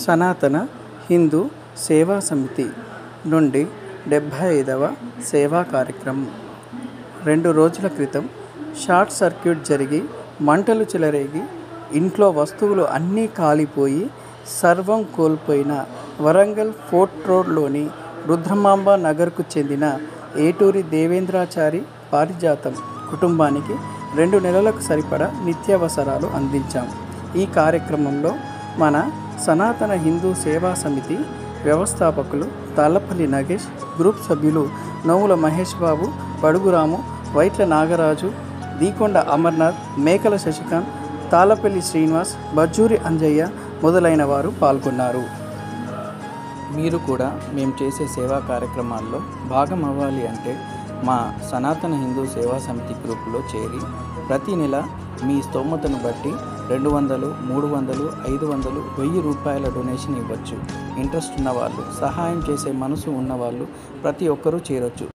సనాతన హిందూ సేవా సమితి నుండి 75వ సేవా కార్యక్రమం 2 రోజుల క్రితం షార్ట్ సర్క్యూట్ జరిగి మంటలు చెలరేగి ఇంట్లో వస్తువులు అన్నీ కాలిపోయి సర్వం కోల్పోయిన వరంగల్ ఫోర్ట్ రోడ్లోని రుద్రమాంబ నగర్కు చెందిన ఏటూరి దేవేంద్రాచారి పారిజాతం కుటుంబానికి 2 నెలలకు సరిపడా నిత్యావసరాలు అందించాం. ఈ కార్యక్రమంలో మన సనాతన హిందూ సేవా సమితి వ్యవస్థాపకులు తాళ్ళపల్లి నగేష్, గ్రూప్ సభ్యులు నోముల మహేష్ బాబు, పడుగురాము, వైట్ల నాగరాజు, దీకొండ అమర్నాథ్, మేకల శశికాంత్, తాళ్ళపల్లి శ్రీనివాస్, బజ్జూరి అంజయ్య మొదలైన వారు పాల్గొన్నారు. మీరు కూడా మేము చేసే సేవా కార్యక్రమాల్లో భాగం అవ్వాలి అంటే మా సనాతన హిందూ సేవా సమితి గ్రూపులో చేరి ప్రతి నెల మీ స్తోమతను బట్టి 200, 300, 500, 1000 రూపాయల డొనేషన్ ఇవ్వచ్చు. ఇంట్రెస్ట్ ఉన్నవాళ్ళు, సహాయం చేసే మనసు ఉన్నవాళ్ళు ప్రతి ఒక్కరూ చేరొచ్చు.